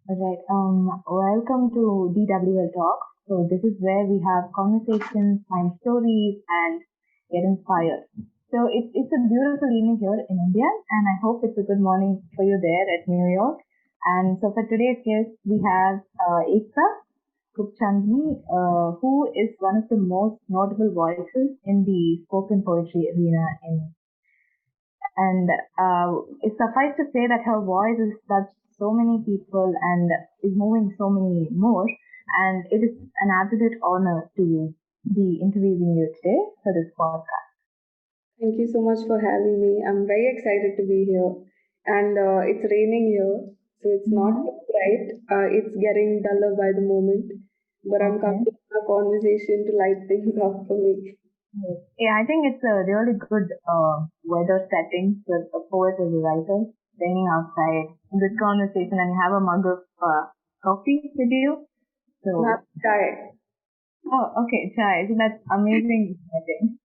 Right. Welcome to DWL Talk. So this is where we have conversations, find stories, and get inspired. So it's a beautiful evening here in India, and I hope it's a good morning for you there at New York. And so for today's guest, we have Aekta Khubchandani, who is one of the most notable voices in the spoken poetry arena in and it suffice to say that her voice has touched so many people and is moving so many more. And it is an absolute honor to be interviewing you today for this podcast. Thank you so much for having me. I'm very excited to be here. And it's raining here, so it's not Mm-hmm. too bright. It's getting duller by the moment, but I'm Okay. coming to a conversation to light things up for me. Yes. Yeah, I think it's a really good weather setting for a poet or a writer, staying outside, good conversation, and you have a mug of coffee with you. I'm So, happy to try. oh, okay, chai. So that's amazing setting.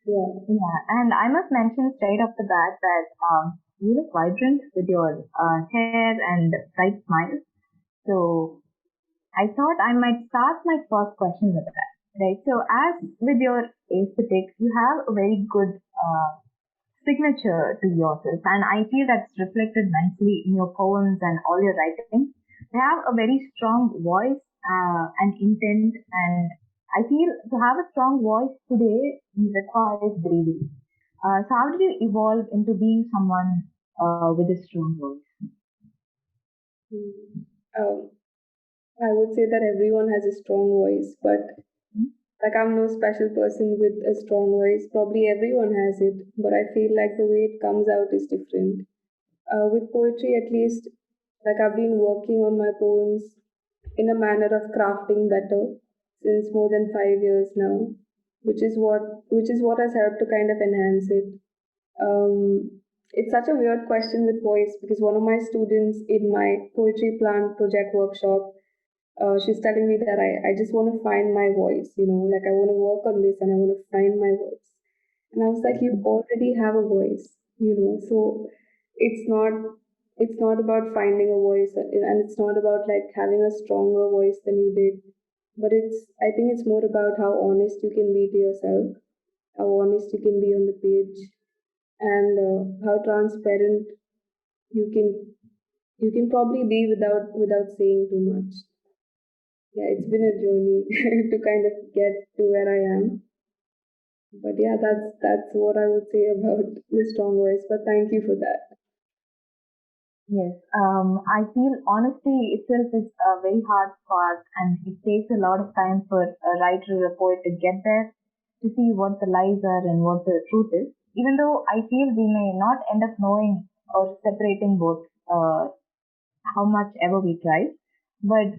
Yeah. Yeah, and I must mention straight off the bat that you look vibrant with your hair and bright smile. So I thought I might start my first question with that. Right. So as with your aesthetic, you have a very good signature to yourself, and I feel that's reflected nicely in your poems and all your writing. You have a very strong voice and intent, and I feel to have a strong voice today requires bravery. So how did you evolve into being someone with a strong voice? Mm. Um, I would say that everyone has a strong voice, but like I'm no special person with a strong voice. Probably everyone has it, but I feel like the way it comes out is different. With poetry, at least, like I've been working on my poems in a manner of crafting better since more than 5 years now, which is what has helped to kind of enhance it. It's such a weird question with voice because one of my students in my poetry plant project workshop, she's telling me that I just want to find my voice, like I want to work on this and I want to find my voice. And I was like, you already have a voice, so it's not it's not about finding a voice and it's not about like having a stronger voice than you did. But I think it's more about how honest you can be to yourself, how honest you can be on the page, and how transparent you can you can probably be without saying too much. Yeah, it's been a journey to kind of get to where I am. But yeah, that's what I would say about the strong voice. But thank you for that. Yes, I feel honesty itself is a very hard part, and it takes a lot of time for a writer or a poet to get there to see what the lies are and what the truth is. Even though I feel we may not end up knowing or separating both, how much ever we try, but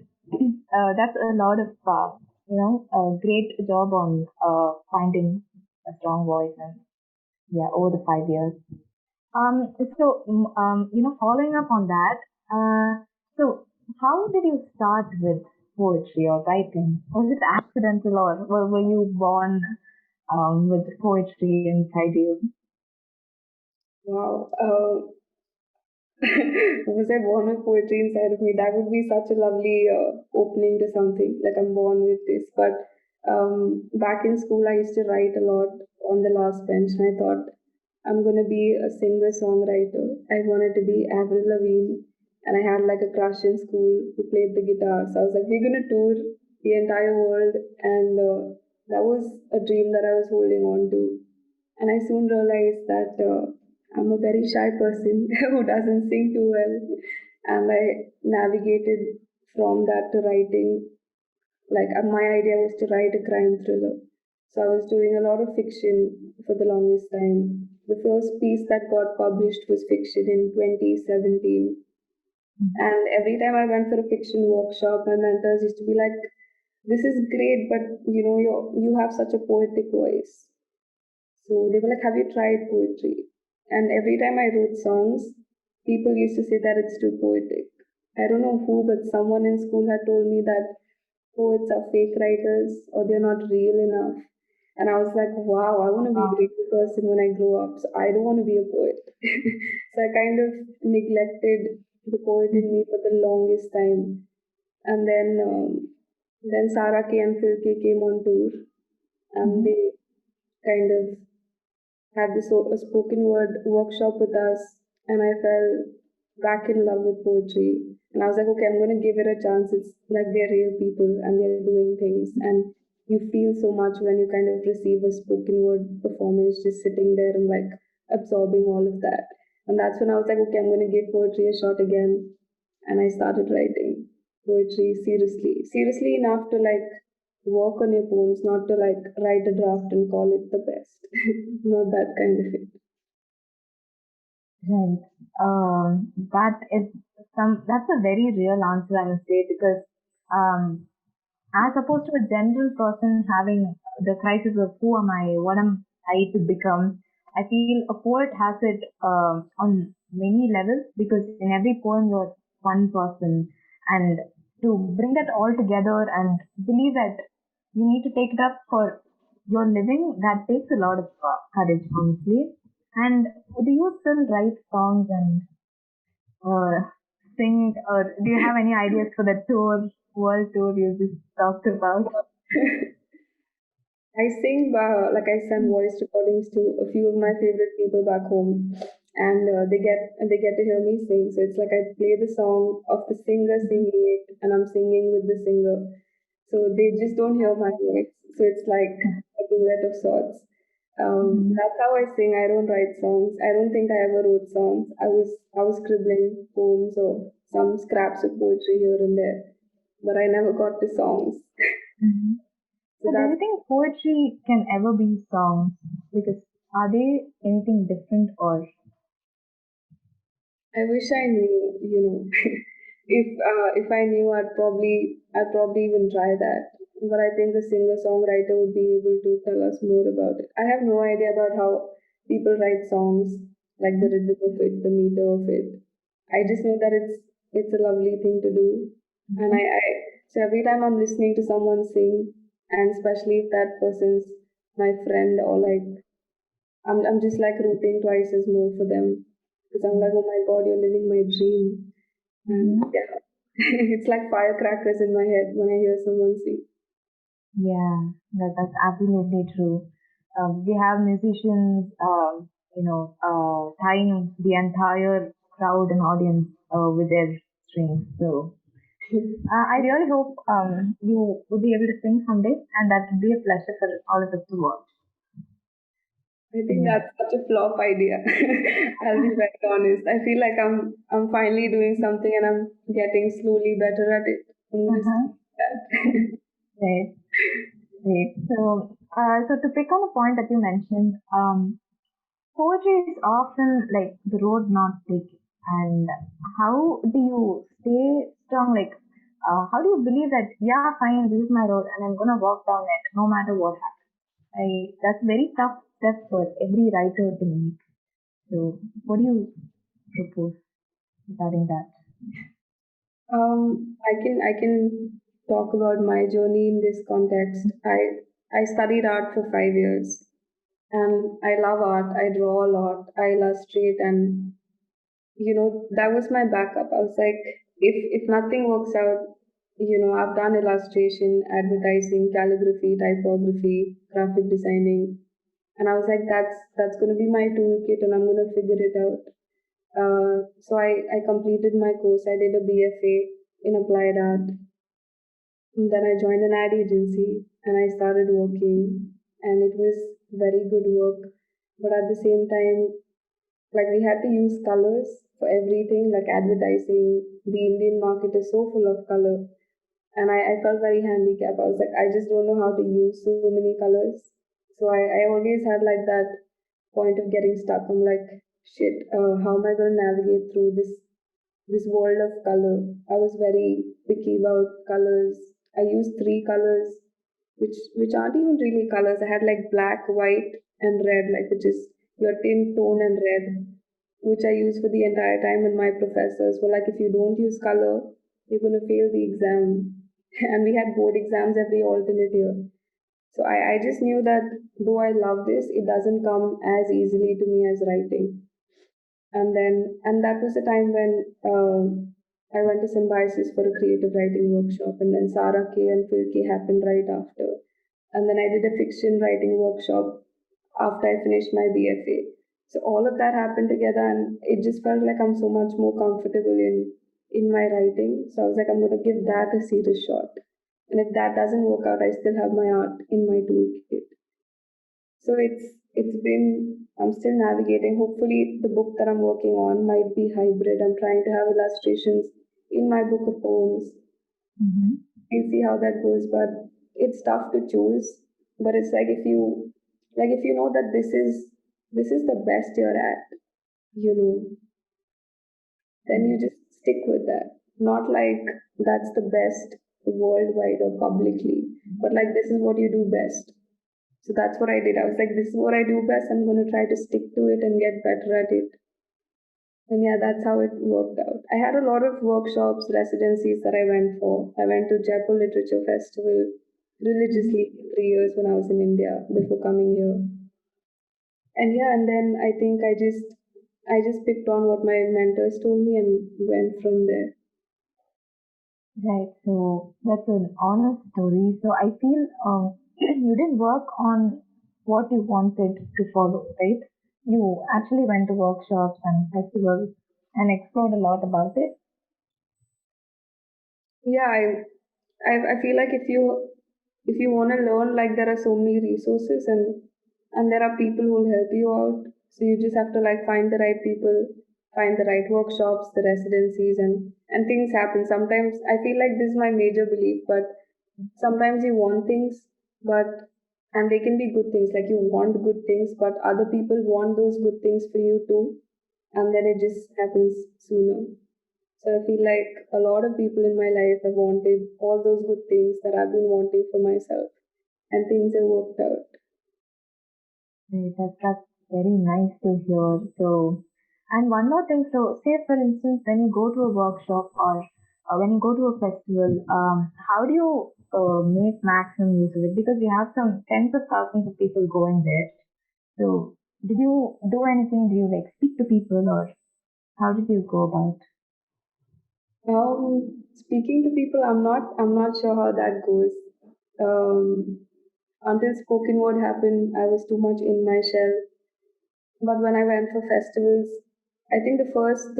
that's a lot of a great job on finding a strong voice and yeah, over the 5 years. Following up on that, so how did you start with poetry or writing? Was it accidental or were you born with poetry inside you? Wow. Was I born with poetry inside of me? That would be such a lovely opening to something. Like I'm born with this. But back in school, I used to write a lot on the last bench, and I thought I'm gonna be a singer-songwriter. I wanted to be Avril Lavigne, and I had like a crush in school who played the guitar. So I was like, we're gonna tour the entire world, and that was a dream that I was holding on to. And I soon realized that I'm a very shy person who doesn't sing too well. And I navigated from that to writing. Like, my idea was to write a crime thriller. So I was doing a lot of fiction for the longest time. The first piece that got published was fiction in 2017. And every time I went for a fiction workshop, my mentors used to be like, "This is great, but you have such a poetic voice." So they were like, "Have you tried poetry?" And every time I wrote songs, people used to say that it's too poetic. I don't know who, but someone in school had told me that poets are fake writers or they're not real enough. And I was like, wow, I want to be a Wow. real person when I grow up. So I don't want to be a poet. So I kind of neglected the poet in me for the longest time. And then Sarah K and Phil K came on tour, and Mhm. they kind of had this a spoken word workshop with us, and I fell back in love with poetry. And I was like, okay, I'm going to give it a chance. It's like they're real people and they're doing things, and you feel so much when you kind of receive a spoken word performance, just sitting there and like absorbing all of that. And that's when I was like, okay, I'm going to give poetry a shot again, and I started writing poetry seriously enough to like work on your poems, not to like write a draft and call it the best. Not that kind of it. Right. That is that's a very real answer, I must say, because um, as opposed to a general person having the crisis of who am I, what am I to become, I feel a poet has it on many levels because in every poem you're one person, and to bring that all together and believe that you need to take it up for your living, that takes a lot of courage, honestly. And do you still write songs and sing, or do you have any ideas for the tour, world tour you just talked about? I sing, like I send voice recordings to a few of my favorite people back home, and they get to hear me sing. So it's like I play the song of the singer singing it, and I'm singing with the singer. So they just don't hear my voice. So it's like a duet of sorts. Mhm. That's how I sing. I don't write songs. I don't think I ever wrote songs. I was scribbling poems or some scraps of poetry here and there, but I never got to songs. Mhm. So So, do you that's think poetry can ever be songs? Because are they anything different or? I wish I knew, if I knew, I'd probably even try that. But I think a singer-songwriter would be able to tell us more about it. I have no idea about how people write songs, like the rhythm of it, the meter of it. I just know that it's a lovely thing to do, and Mhm. so every time I'm listening to someone sing, and especially if that person's my friend or like I'm just like rooting twice as more for them because I'm like, oh my god, you're living my dream. And Mhm. yeah, it's like firecrackers in my head when I hear someone sing. Yeah, that's absolutely true. We have musicians, tying the entire crowd and audience with their strings. So I really hope you will be able to sing someday, and that would be a pleasure for all of us to watch. I think Yeah. that's such a flop idea. I'll be very honest. I feel like I'm finally doing something and I'm getting slowly better at it. I'm gonna Uh-huh. stick with that. Great, great. So to pick on a point that you mentioned, poetry is often like the road not taken. And how do you stay strong? Like, how do you believe that, yeah, fine, this is my road and I'm going to walk down it no matter what happens? That's a very tough step for every writer to make. So, what do you propose regarding that? I can talk about my journey in this context. I studied art for 5 years, and I love art. I draw a lot. I illustrate, and that was my backup. I was like, if nothing works out, I've done illustration, advertising, calligraphy, typography, graphic designing, and I was like, that's going to be my toolkit, and I'm going to figure it out. So I completed my course. I did a BFA in applied art. And then I joined an ad agency and I started working, and it was very good work. But at the same time, like we had to use colors for everything, like advertising. The Indian market is so full of color, and I felt very handicapped. I was like, I just don't know how to use so many colors. So I always had like that point of getting stuck. I'm like, shit, how am I going to navigate through this world of color? I was very picky about colors. I used three colors, which aren't even really colors. I had like black, white, and red, like which is your tin tone and red, which I used for the entire time. And my professors were like, if you don't use color, you're gonna fail the exam. And we had board exams every alternate year. So I just knew that though I love this, it doesn't come as easily to me as writing. And that was the time when I went to Symbiosis for a creative writing workshop, and then Sarah K and Phil K happened right after. And then I did a fiction writing workshop after I finished my BFA. So all of that happened together, and it just felt like I'm so much more comfortable in my writing. So I was like, I'm going to give that a serious shot. And if that doesn't work out, I still have my art in my toolkit. So it's been, I'm still navigating. Hopefully, the book that I'm working on might be hybrid. I'm trying to have illustrations in my book of poems. Mm-hmm. We'll see how that goes, but it's tough to choose. But it's like if you know that this is the best you're at, you know, then you just stick with that. Not like that's the best worldwide or publicly, but like this is what you do best. So that's what I did. I was like, this is what I do best. I'm going to try to stick to it and get better at it. And yeah, that's how it worked out. I had a lot of workshops, residencies that I went for. I went to Jaipur Literature Festival religiously for 3 years when I was in India before coming here. And yeah, and then I think I just picked on what my mentors told me and went from there. Right. So that's an honest story. So I feel you didn't work on what you wanted to follow, right? You actually went to workshops and festivals and explored a lot about it. Yeah, I feel like if you want to learn, like there are so many resources and there are people who will help you out. So you just have to like find the right people, find the right workshops, the residencies, and things happen. Sometimes I feel like this is my major belief, but sometimes you want things, but and they can be good things, like you want good things, but other people want those good things for you too, and then it just happens sooner. So I feel like a lot of people in my life have wanted all those good things that I've been wanting for myself, and things have worked out. Right, that's very nice to hear. So, and one more thing. So, say for instance, when you go to a workshop or when you go to a festival, how do you make maximum use of it? Because you have some tens of thousands of people going there. So, did you do anything? Do you like speak to people, or how did you go about? Speaking to people, I'm not sure how that goes. Until spoken word happened, I was too much in my shell. But when I went for festivals, I think the first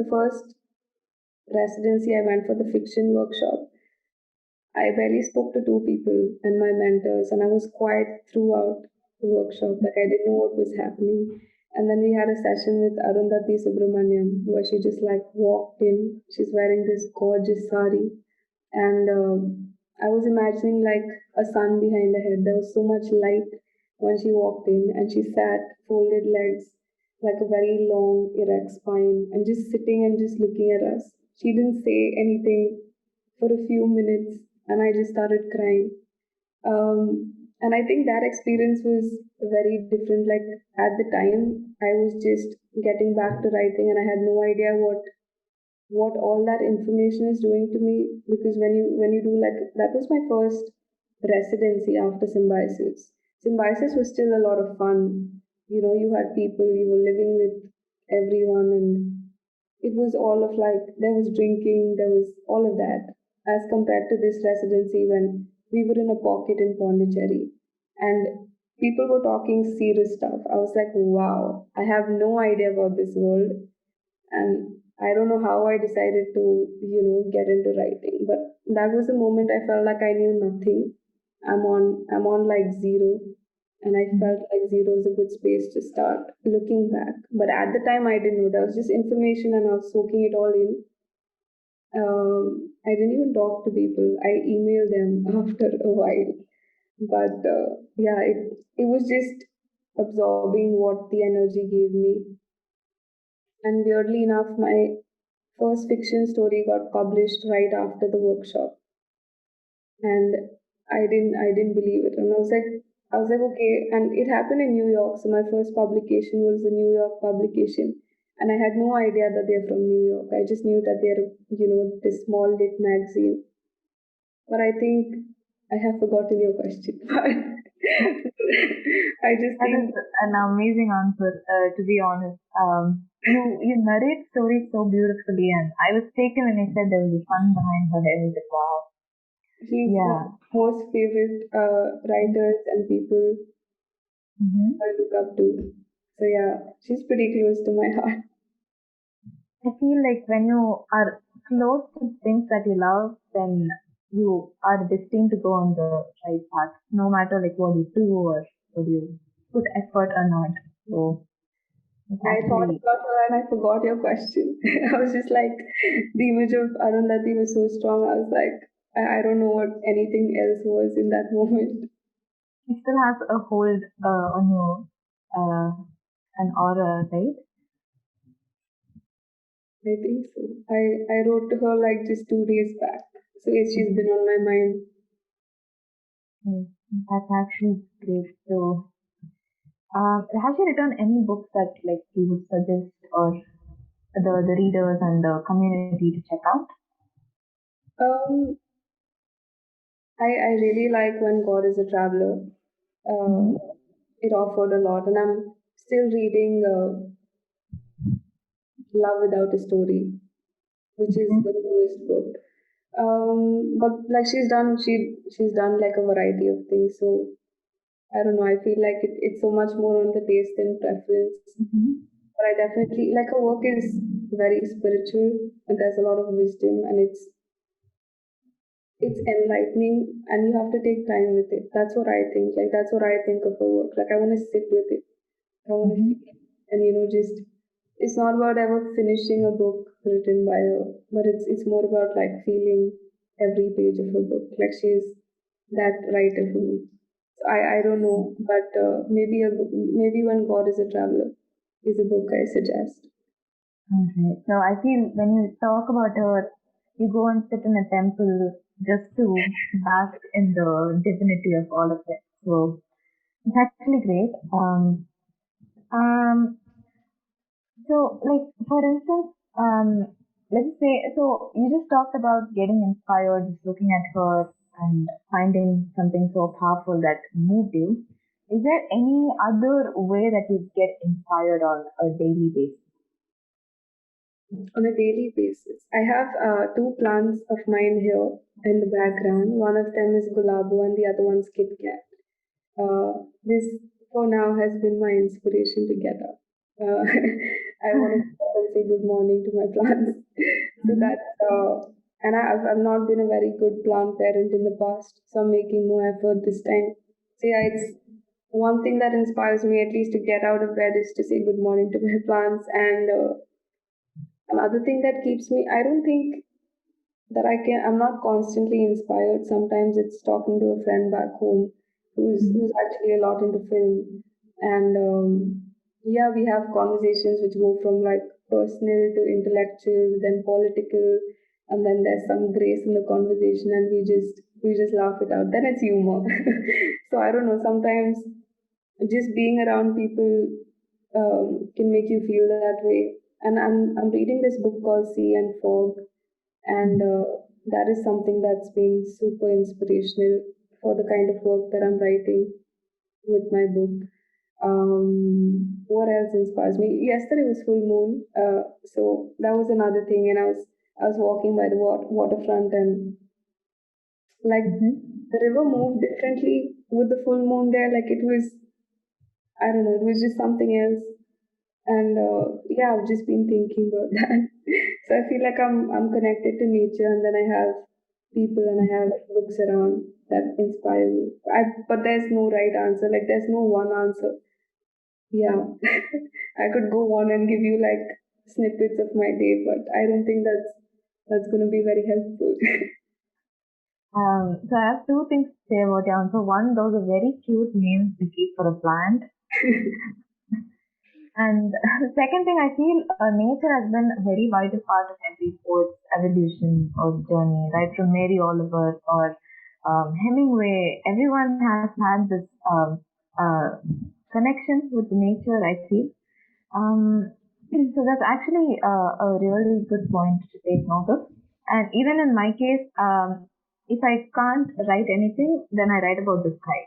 residency I went for the fiction workshop, I barely spoke to two people and my mentors, and I was quiet throughout the workshop. Like I didn't know what was happening. And then we had a session with Arundhati Subramaniam, where she just like walked in. She's wearing this gorgeous sari, and I was imagining like a sun behind her head. There was so much light when she walked in, and she sat folded legs, like a very long, erect spine, and just sitting and just looking at us. She didn't say anything for a few minutes, and I just started crying. And I think that experience was very different. Like at the time, I was just getting back to writing, and I had no idea what all that information is doing to me, because when you do, like, that was my first residency after Symbiosis was still a lot of fun. You had people, you were living with everyone, and it was all of like, there was drinking, there was all of that, as compared to this residency when we were in a pocket in Pondicherry and people were talking serious stuff. I was like, wow, I have no idea about this world, and I don't know how I decided to, get into writing. But that was the moment I felt like I knew nothing. I'm on like zero, and I Mhm. felt like zero is a good space to start looking back. But at the time, I didn't know. That was just information, and I was soaking it all in. I didn't even talk to people. I emailed them after a while. But yeah, it was just absorbing what the energy gave me. And weirdly enough, my first fiction story got published right after the workshop, and I didn't believe it. And I was like, okay. And it happened in New York, so my first publication was the New York publication, and I had no idea that they're from New York. I just knew that they're, this small lit magazine. But I think I have forgotten your question. I just That is think, an amazing answer, to be honest. You narrate stories so beautifully, and I was taken when you said there was a fun behind her head. I was like, wow, She's one of yeah. my most favorite writers and people Mm-hmm. I look up to. So yeah, she's pretty close to my heart. I feel like when you are close to things that you love, then you are destined to go on the right path, no matter like what you do or what you put effort or not. So it's I thought actually about her and I forgot your question. I was just like, the image of Arundhati was so strong. I was like, I don't know what anything else was in that moment. it still has a hold on you, uh, an aura, right? I think so. I wrote to her like just 2 days back. So yes, she's Mm-hmm. been on my mind. Yes, that's actually great. So, has she written any books that like you would suggest or the readers and the community to check out? Um, I really like When God is a Traveler. Mm-hmm. Uh, it offered a lot, and I'm still reading Love Without a Story, which is Mm-hmm. the newest book. But like she's done like a variety of things. So I don't know. I feel like it's so much more on the taste and preference. Mm-hmm. But I definitely like her work is very spiritual and there's a lot of wisdom and it's enlightening and you have to take time with it. That's what I think. Like that's what I think of her work. Like I want to sit with it. I want to Mm-hmm. feel it. And just it's not about ever finishing a book written by her, but it's more about like feeling every page of her book. Like she's that writer for me. So I don't know, but maybe When God is a Traveler is a book I suggest. Okay. So I feel when you talk about her, you go and sit in a temple just to bask in the divinity of all of it. So it's actually great. Um, so like for instance, let's say so you just talked about getting inspired, just looking at her and finding something so powerful that moved you. Is there any other way that you get inspired on a daily basis? On a daily basis. I have two plants of mine here in the background. One of them is Gulabo and the other one's Kit Kat. This for now has been my inspiration to get up. Uh, I want to get up and say good morning to my plants. So Mm-hmm. that's and I've not been a very good plant parent in the past, so I'm making more effort this time. So yeah, it's one thing that inspires me at least to get out of bed is to say good morning to my plants and another thing that keeps me, I don't think that I'm not constantly inspired. Sometimes it's talking to a friend back home who's actually a lot into film. And yeah, we have conversations which go from like personal to intellectual, then political, and then there's some grace in the conversation and we just laugh it out. Then it's humor. So I don't know, sometimes just being around people can make you feel that way. And I'm reading this book called Sea and Fog, and that is something that's been super inspirational for the kind of work that I'm writing with my book. What else inspires me? Yesterday was full moon, so that was another thing, and I was walking by the waterfront and like Mm-hmm. the river moved differently with the full moon there. Like it was I don't know, it was just something else. And yeah, I've just been thinking about that. So I feel like I'm connected to nature, and then I have people and I have books around that inspire me. But there's no right answer. Like there's no one answer. Yeah, I could go on and give you like snippets of my day, but I don't think that's gonna be very helpful. So I have two things to say about your answer. One, those are very cute names to keep for a plant. And the second thing, I feel nature has been a very vital part of every poet's evolution or journey, right? From Mary Oliver or Hemingway, everyone has had this uh, connection with nature, I feel. So that's actually a really good point to take note of. And even in my case, if I can't write anything, then I write about the sky.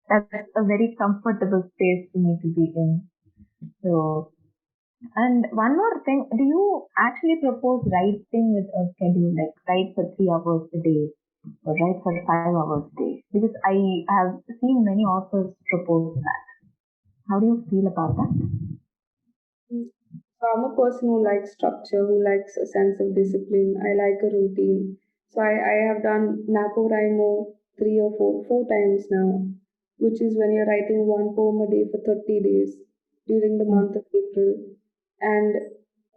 That's a very comfortable space for me to be in. So And one more thing, do you actually propose writing with a schedule, like write for 3 hours a day or write for 5 hours a day? Because I have seen many authors propose that. How do you feel about that? Mm. So I'm a person who likes structure, who likes a sense of discipline. I like a routine. So I have done NaPoWriMo 3 or 4 times now, which is when you're writing one poem a day for 30 days during the Mm. month of April. And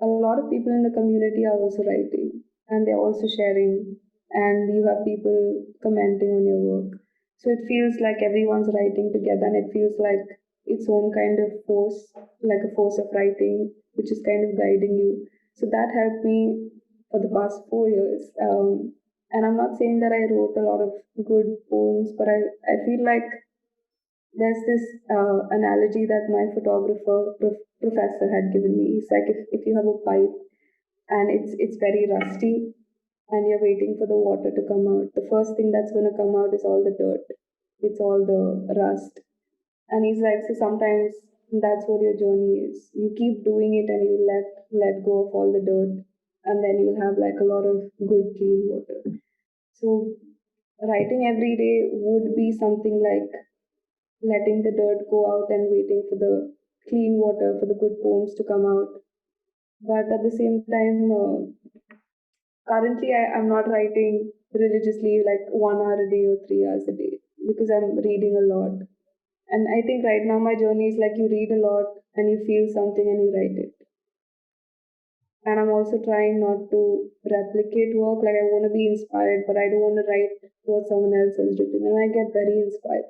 a lot of people in the community are also writing and they're also sharing, and you have people commenting on your work. So it feels like everyone's writing together, and it feels like its own kind of force, like a force of writing, which is kind of guiding you. So that helped me for the past 4 years. And I'm not saying that I wrote a lot of good poems, but I feel like there's this analogy that my professor had given me. It's like if you have a pipe and it's very rusty and you're waiting for the water to come out, the first thing that's going to come out is all the dirt. It's all the rust. And he's like, so sometimes that's what your journey is. You keep doing it and you let go of all the dirt, and then you'll have like a lot of good clean water. So writing every day would be something like letting the dirt go out and waiting for the clean water, for the good poems to come out. But at the same time, currently I'm not writing religiously like 1 hour a day or 3 hours a day because I'm reading a lot. And I think right now my journey is like you read a lot and you feel something and you write it. And I'm also trying not to replicate work. Like I want to be inspired, but I don't want to write what someone else has written. And I get very inspired.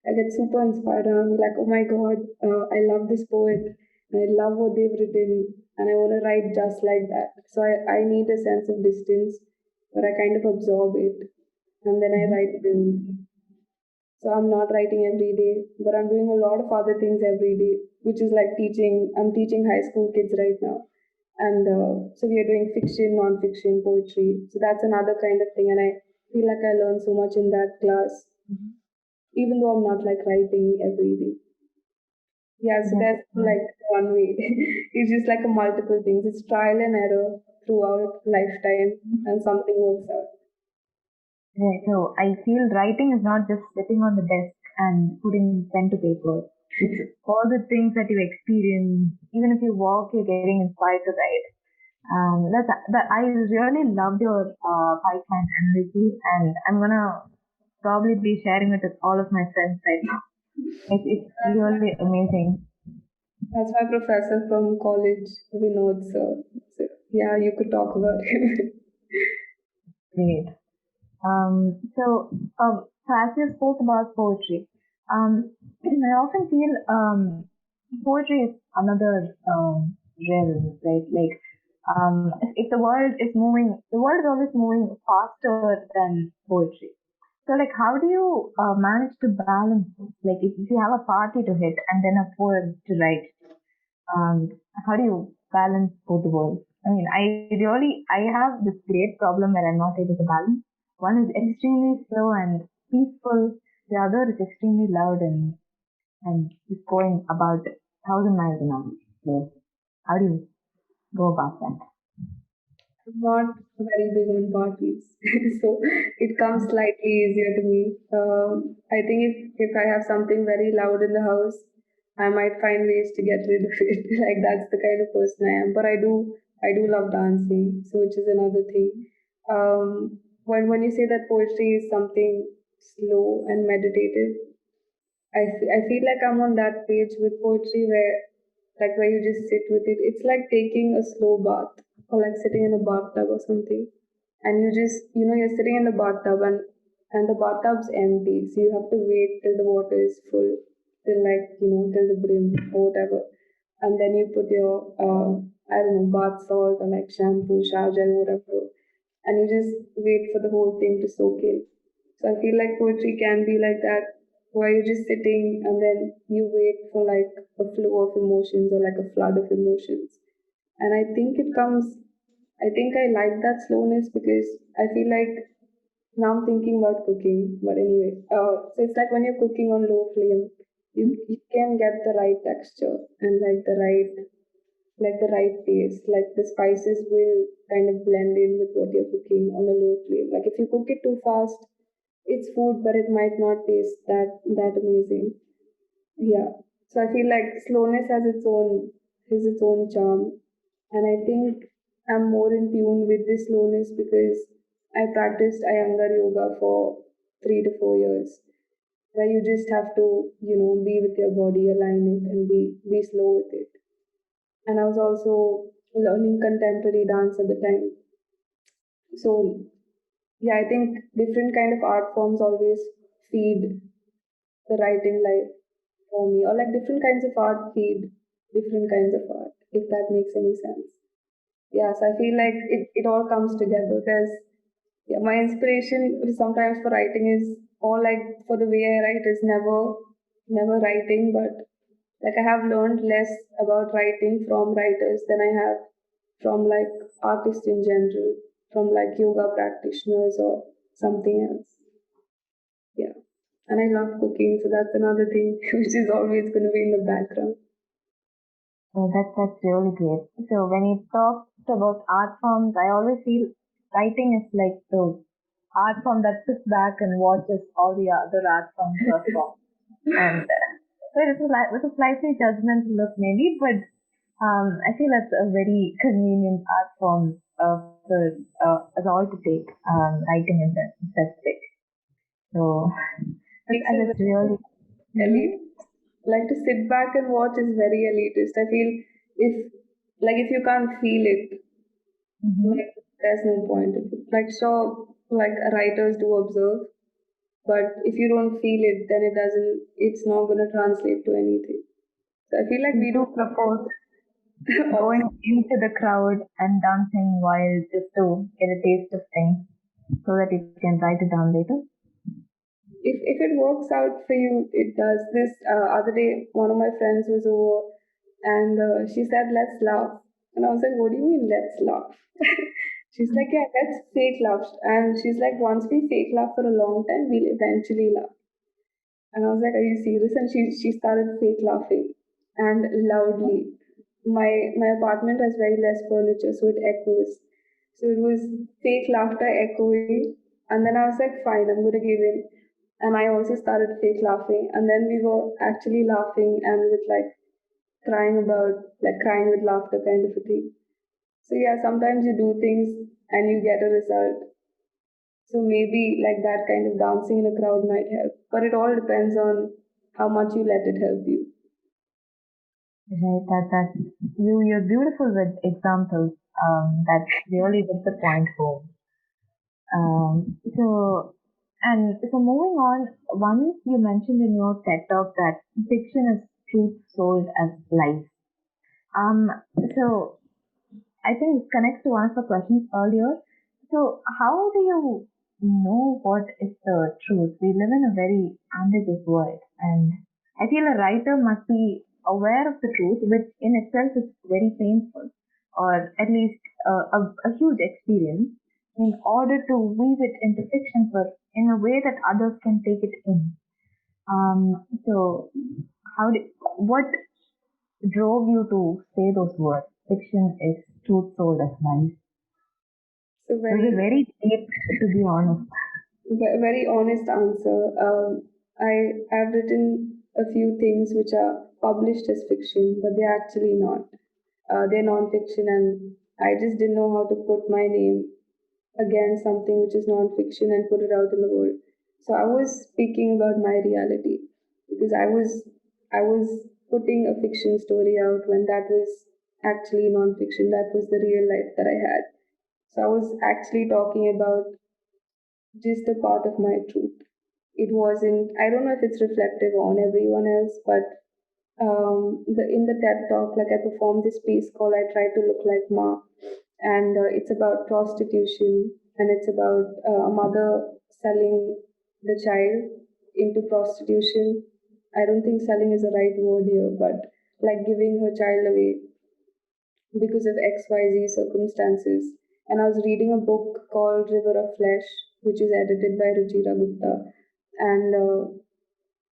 I get super inspired and I'm like, oh my god, I love this poet and I love what they've written and I want to write just like that. So I need a sense of distance where I kind of absorb it and then I Mhm. write it. So I'm not writing every day, but I'm doing a lot of other things every day, which is like teaching. I'm teaching high school kids right now. And so we are doing fiction, non-fiction, poetry. So that's another kind of thing. And I feel like I learn so much in that class, Mhm. even though I'm not like writing every day. Yeah, so Yes. that's like one way. It's just like a multiple things. It's trial and error throughout lifetime, and something works out. Right. So I feel writing is not just sitting on the desk and putting pen to paper. It's all the things that you experience. Even if you walk, you're getting inspired to write. That I really loved your pipeline analogy, and I'm gonna probably be sharing it with all of my friends right now. It's really amazing. That's my professor from college, Vinod sir. So, yeah, you could talk about him. Great. So as you spoke about poetry, I often feel poetry is another realm, right? Like, if the world is moving, the world is always moving faster than poetry. So, like, how do you manage to balance this? Like, if you have a party to hit and then a poem to write, um, how do you balance both the worlds? I mean, I have this great problem where I'm not able to balance. One is extremely slow and peaceful. The other is extremely loud and just going about 1,000 miles an hour. So, how do you go about that? I'm not very big on parties, so it comes slightly easier to me. I think if I have something very loud in the house, I might find ways to get rid of it. Like that's the kind of person I am. But I do love dancing, so which is another thing. When you say that poetry is something slow and meditative, I feel like I'm on that page with poetry where you just sit with it. It's like taking a slow bath or like sitting in a bathtub or something. And you just, you're sitting in the bathtub and the bathtub's empty. So you have to wait till the water is full, till till the brim or whatever. And then you put your, I don't know, bath salt or like shampoo, shower gel, whatever. And you just wait for the whole thing to soak in. So I feel like poetry can be like that, where you're just sitting and then you wait for like a flow of emotions or like a flood of emotions. And I think I like that slowness because I feel like now I'm thinking about cooking. But anyway, so it's like when you're cooking on low flame, you can get the right texture and like the right like the right taste. Like the spices will kind of blend in with what you're cooking on a low flame. Like if you cook it too fast, it's food, but it might not taste that amazing. Yeah. So I feel like slowness has its own charm, and I think I'm more in tune with this slowness because I practiced Iyengar yoga for 3 to 4 years, where you just have to be with your body, align it, and be slow with it. And I was also learning contemporary dance at the time. So yeah, I think different kind of art forms always feed the writing life for me, or like different kinds of art feed different kinds of art, if that makes any sense. Yeah, so I feel like it all comes together. There's yeah, my inspiration sometimes for writing is, or like for the way I write is never writing, but like I have learned less about writing from writers than I have from like artists in general, from like yoga practitioners or something else. Yeah. And I love cooking, so that's another thing which is always going to be in the background. So that's really great. So when you talked about art forms, I always feel writing is like the art form that sits back and watches all the other art forms perform. And so with a slightly judgmental look maybe, but I feel that's a very convenient art form for us all to take, writing in that specific. So Makes it that's really. Mhm. elite. Like to sit back and watch is very elitist. I feel if if you can't feel it, Mhm. like there's no point. Like sure, like writers do observe, but if you don't feel it, then it's not gonna translate to anything. So I feel like we do You propose obs- going into the crowd and dancing while just to get a taste of things so that you can write it down later. if it works out for you, it does. This other day, one of my friends was over, and she said, "Let's laugh," and I was like, "What do you mean, let's laugh?" She's like, "Yeah, let's fake laugh," and she's like, "Once we fake laugh for a long time, we'll eventually laugh." And I was like, "Are you serious?" And she started fake laughing and loudly. My apartment has very less furniture, so it echoes. So it was fake laughter echoing. And then I was like, fine, I'm gonna give in. And I also started fake laughing. And then we were actually laughing and with crying with laughter kind of a thing. So yeah, sometimes you do things and you get a result. So maybe like that kind of dancing in a crowd might help. But it all depends on how much you let it help you. Right, that you're beautiful with examples. That really hit the point home. So moving on, once you mentioned in your TED talk that fiction is truth sold as life. Um, so I think this connects to one of the questions earlier. So, how do you know what is the truth? We live in a very ambiguous world, and I feel a writer must be aware of the truth, which in itself is very painful, or at least a huge experience, in order to weave it into fiction for in a way that others can take it in. So, what drove you to say those words? Fiction is truth sold as life. So It was very very deep, to be honest. very honest answer. I've written a few things which are published as fiction, but they're actually not. They're non-fiction, and I just didn't know how to put my name against something which is non-fiction and put it out in the world. So I was speaking about my reality because I was putting a fiction story out when that was actually non-fiction. That was the real life that I had. So I was actually talking about just a part of my truth. It wasn't, I don't know if it's reflective on everyone else, but in the TED talk, like I performed this piece called I Try to Look Like Ma, and it's about prostitution, and it's about a mother selling the child into prostitution. I don't think selling is the right word here, but like giving her child away because of XYZ circumstances. And I was reading a book called River of Flesh, which is edited by Ruchira Gupta. And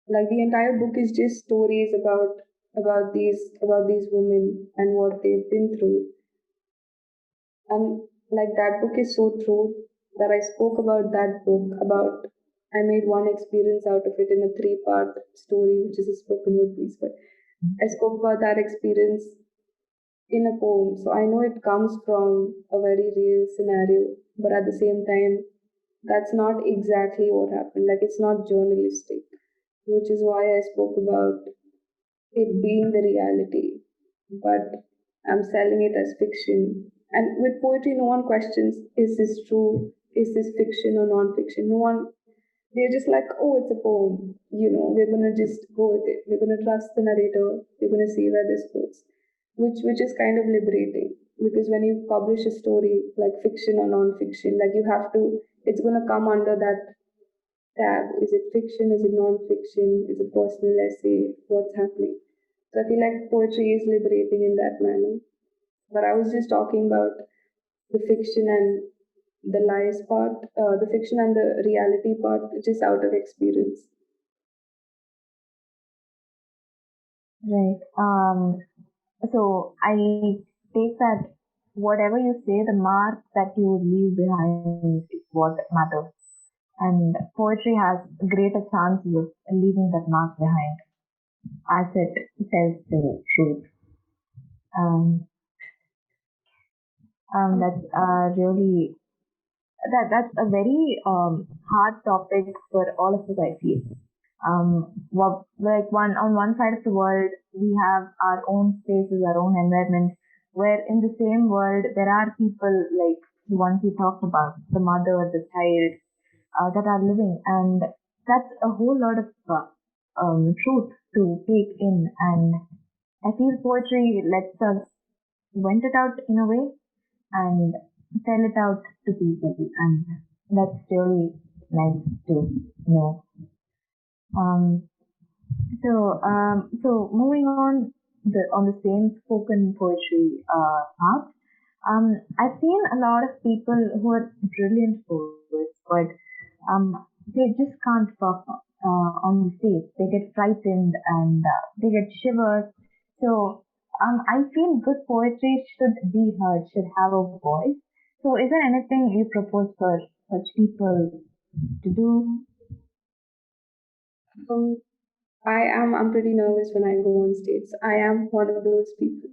like the entire book is just stories about about these women and what they've been through. And like that book is so true that I spoke about that book about I made one experience out of it in a three-part story, which is a spoken word piece. But I spoke about that experience in a poem. So I know it comes from a very real scenario, but at the same time, that's not exactly what happened. Like it's not journalistic, which is why I spoke about it being the reality, but I'm selling it as fiction. And with poetry, no one questions, is this true? Is this fiction or non-fiction? No one, they're just like, oh, it's a poem. We're gonna just go with it. We're gonna trust the narrator. We're gonna see where this goes, which is kind of liberating because when you publish a story like fiction or non-fiction, like you have to, it's gonna come under that tab. Is it fiction? Is it non-fiction? Is it personal essay? What's happening? So I feel like poetry is liberating in that manner. But I was just talking about the fiction and the lies part, the fiction and the reality part, which is out of experience. Right. So I take that whatever you say, the mark that you leave behind is what matters. And poetry has greater chances of leaving that mark behind as it tells the truth. Um, that's really that's a very hard topic for all of us, I feel. Like on one side of the world, we have our own spaces, our own environment, where in the same world there are people like the ones you talked about, the mother, the child, that are living, and that's a whole lot of truth to take in. And I feel poetry lets us vent it out in a way and tell it out to people, and that's really nice to know. Um, so moving on on the same spoken poetry part, I've seen a lot of people who are brilliant poets, but they just can't perform on the stage. They get frightened and they get shivers. So I feel good poetry should be heard, should have a voice. So is there anything you propose for such people to do? Um, I'm pretty nervous when I go on stage. I am one of those people.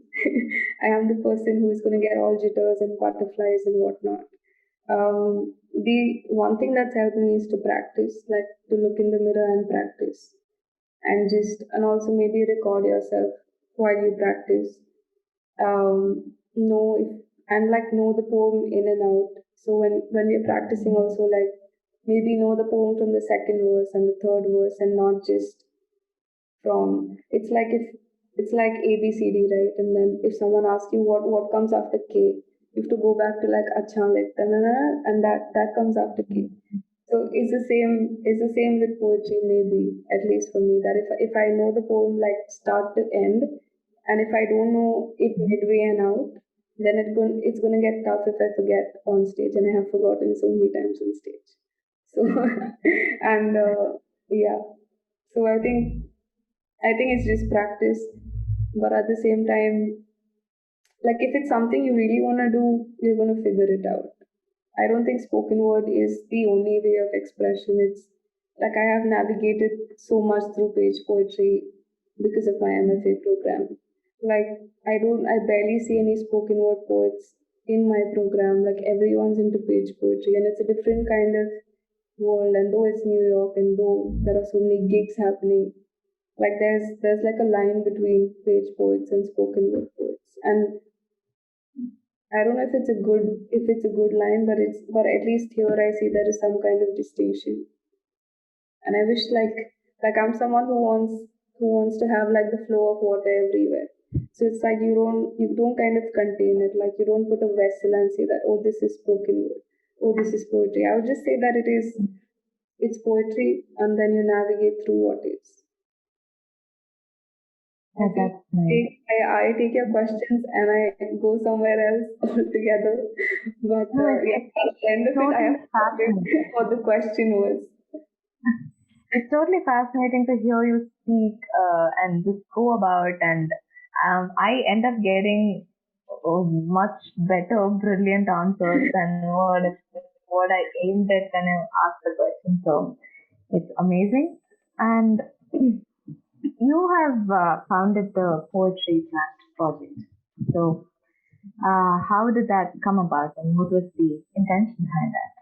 I am the person who is going to get all jitters and butterflies and whatnot. The one thing that's helped me is to practice, like to look in the mirror and practice, and also maybe record yourself while you practice. Know if and like know the poem in and out. So when we're practicing, also like maybe know the poem from the second verse and the third verse, and not just from it's like ABCD, right? And then if someone asks you what comes after K, you have to go back to like acha like tanana, and that comes after K. So it's the same with poetry, maybe, at least for me, that if I know the poem like start to end, and if I don't know it midway and out, then it's gonna get tough if I forget on stage, and I have forgotten so many times on stage. So and yeah, so I think it's just practice, but at the same time, like if it's something you really want to do, you're going to figure it out. I don't think spoken word is the only way of expression. It's like I have navigated so much through page poetry because of my MFA program. Like I barely see any spoken word poets in my program. Like everyone's into page poetry, and it's a different kind of world. And though it's New York, and though there are so many gigs happening, like there's like a line between page poets and spoken word poets, and I don't know if it's a good line, but at least here I see there is some kind of distinction. And I wish like I'm someone who wants to have like the flow of water everywhere. So it's like you don't kind of contain it, like you don't put a vessel and say that, oh, this is spoken word, oh, this is poetry. I would just say that it's poetry, and then you navigate through what is. I Yeah, feel that's nice. I take your questions and I go somewhere else altogether. But No, yeah, it's at the end of it, I totally have forgotten fascinating. what the question was. It's totally fascinating to hear you speak and just go about, and I end up getting much better, brilliant answers than what I aimed at when I asked the question. So it's amazing. And you have founded the Poetry Plant project. So how did that come about, and what was the intention behind that?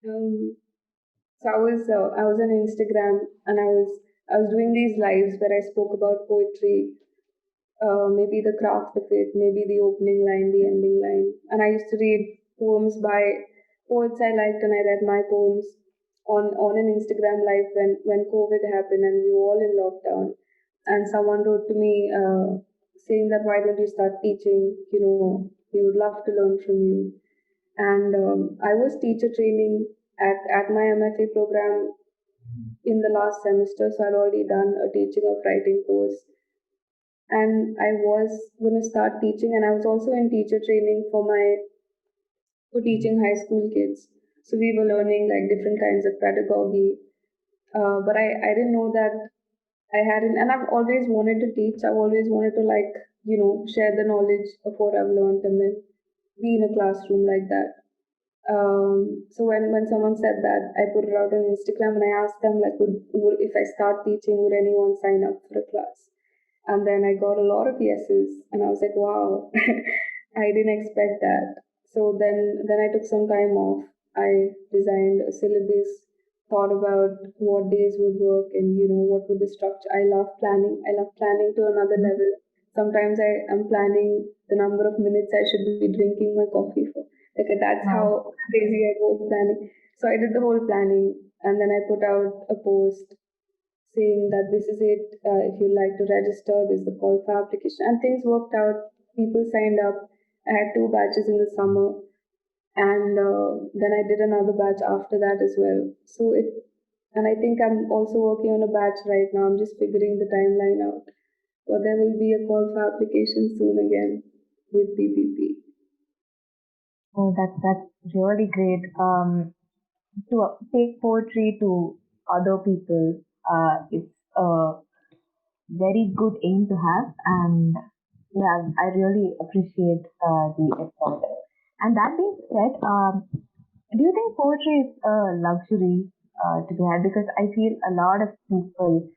Um, so I was on Instagram, and I was doing these lives where I spoke about poetry, maybe the craft of it, maybe the opening line, the ending line. And I used to read poems by poets I liked, and I read my poems on an Instagram live when COVID happened and we were all in lockdown. And someone wrote to me saying that why don't you start teaching? We would love to learn from you. And I was teacher training at my MFA program in the last semester, so I'd already done a teaching of writing course, and I was going to start teaching, and I was also in teacher training for teaching high school kids. So we were learning like different kinds of pedagogy, but I didn't know that I hadn't, and I've always wanted to teach. I've always wanted to like share the knowledge of what I've learned and then be in a classroom like that. So when someone said that, I put it out on Instagram and I asked them like, would if I start teaching, would anyone sign up for a class? And then I got a lot of yeses, and I was like, wow, I didn't expect that. So then I took some time off. I designed a syllabus, thought about what days would work, and what would the structure. I love planning. I love planning to another level. Sometimes I am planning the number of minutes I should be drinking my coffee for. Like that's Wow. how crazy I go with planning. So I did the whole planning, and then I put out a post saying that this is it. If you'd like to register, there's the call for application. And things worked out. People signed up. I had two batches in the summer, and then I did another batch after that as well. And I think I'm also working on a batch right now. I'm just figuring the timeline out. But there will be a call for application soon again with PPP. Oh, that's really great. To take poetry to other people, it's a very good aim to have, and yeah, I really appreciate the effort. And that being said, do you think poetry is a luxury to be had? Because I feel a lot of people,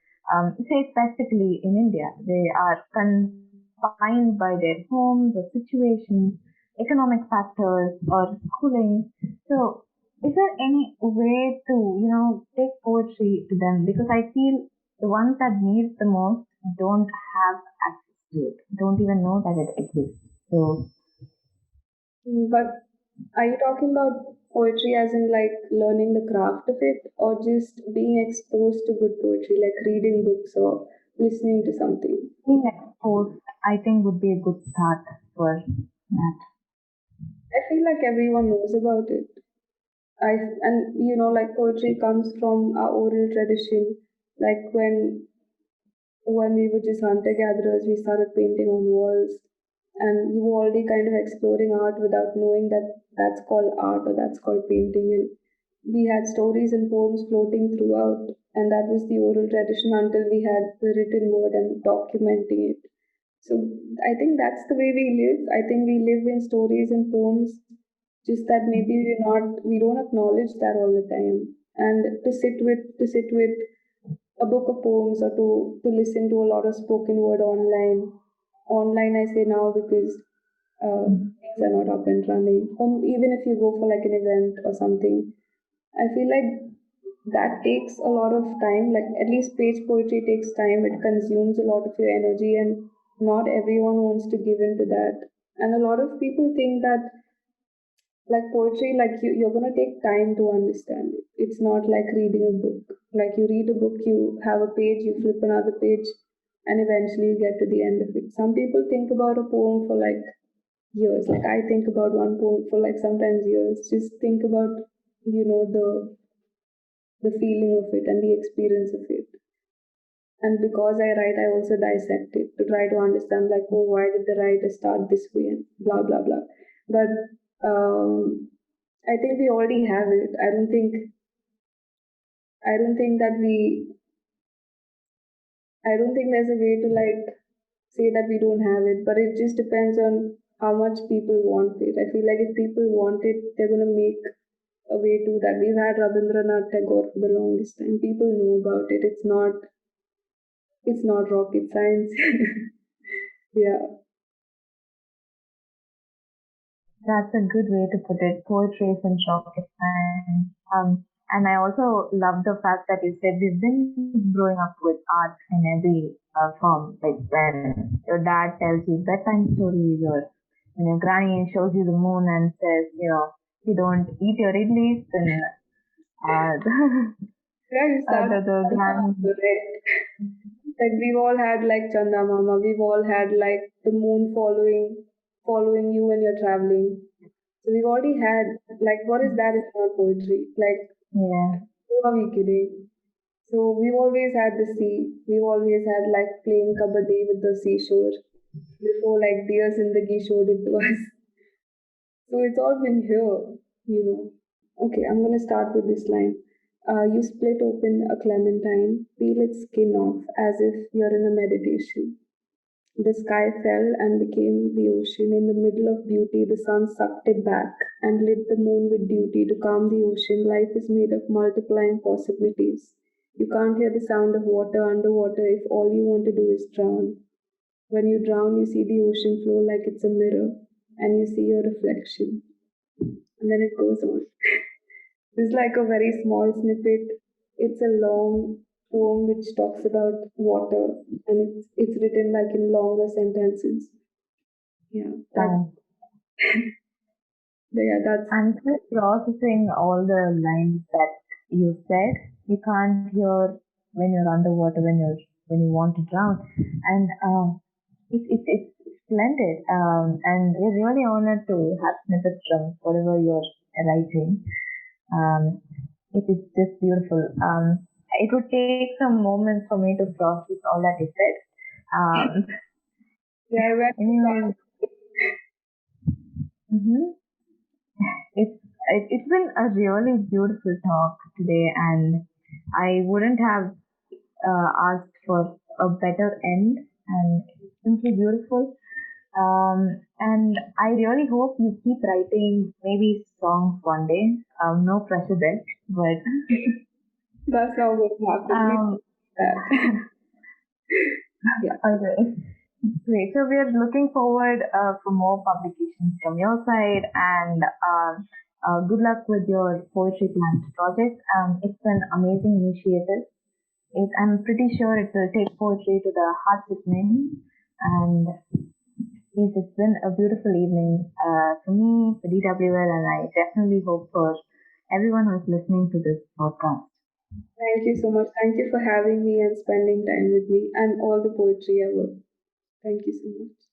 say specifically in India, they are confined by their homes or situations, economic factors, or schooling. So, is there any way to, take poetry to them? Because I feel the ones that need the most don't have access to it, don't even know that it exists. So, But are you talking about poetry as in like learning the craft of it, or just being exposed to good poetry, like reading books or listening to something? being exposed, I think, would be a good start for that. I feel like everyone knows about it. Like poetry comes from our oral tradition. Like when we were just hunter gatherers, we started painting on walls, and you were already kind of exploring art without knowing that that's called art or that's called painting. And we had stories and poems floating throughout, and that was the oral tradition until we had the written word and documenting it. So I think that's the way we live. I think we live in stories and poems, just that maybe we don't acknowledge that all the time. And to sit with a book of poems, or to listen to a lot of spoken word online. Online, I say now because things are not up and running. Even if you go for like an event or something, I feel like that takes a lot of time. Like at least page poetry takes time. It consumes a lot of your energy, and not everyone wants to give in to that. And a lot of people think that like poetry, like you're gonna take time to understand it. It's not like reading a book. Like you read a book, you have a page, you flip another page, and eventually you get to the end of it. Some people think about a poem for like years. Like I think about one poem for like sometimes years. Just think about the feeling of it and the experience of it. And because I write, I also dissect it to try to understand, like, oh, why did the writer start this way and blah blah blah. But I think we already have it. I don't think I don't think that I don't think there's a way to like say that we don't have it, but it just depends on how much people want it. I feel like if people want it, they're gonna make a way to that. We've had Rabindranath Tagore for the longest time. People know about it. It's not rocket science. Yeah. That's a good way to put it. Poetry is in rocket science. And I also love the fact that you said we've been growing up with art in every form. Like when your dad tells you bedtime stories, or when your granny shows you the moon and says, if you don't eat your idlis, then Yeah, you start the granny. like we've all had like Chanda Mama, we've all had like the moon following you when you're traveling. So we've already had like what is that if not poetry? Like Yeah. who are we kidding? So we've always had the sea. We've always had like playing kabaddi with the seashore before like Dear Zindagi showed it to us. So it's all been here, you know. Okay, I'm gonna start with this line. You split open a clementine, peel its skin off as if you're in a meditation. The sky fell and became the ocean. In the middle of beauty, the sun sucked it back and lit the moon with duty to calm the ocean. Life is made of multiplying possibilities. You can't hear the sound of water underwater if all you want to do is drown. When you drown, you see the ocean flow like it's a mirror and you see your reflection. And then it goes on. This is like a very small snippet. It's a long poem which talks about water and it's written like in longer sentences. Yeah, So that's I'm still processing all the lines that you said. You can't hear when you're underwater, when you want to drown, and it's splendid. And we're really honored to have snippets from whatever you're writing. Um, it is just beautiful. It would take some moments for me to process all that you said. Um, yeah. anyways, mhm. It's it's been a really beautiful talk today, and I wouldn't have asked for a better end. And it's simply beautiful. And I really hope you keep writing maybe songs one day. No pressure there, but That's not going to happen. We um, that. Yeah. okay. Great. So we are looking forward for more publications from your side, and good luck with your Poetry Plant project. It's an amazing initiative. I'm pretty sure it will take poetry to the hearts of many. And yes, it's been a beautiful evening for me, for DWL, and I definitely hope for everyone who's listening to this podcast. Thank you so much. Thank you for having me and spending time with me and all the poetry ever. Thank you so much.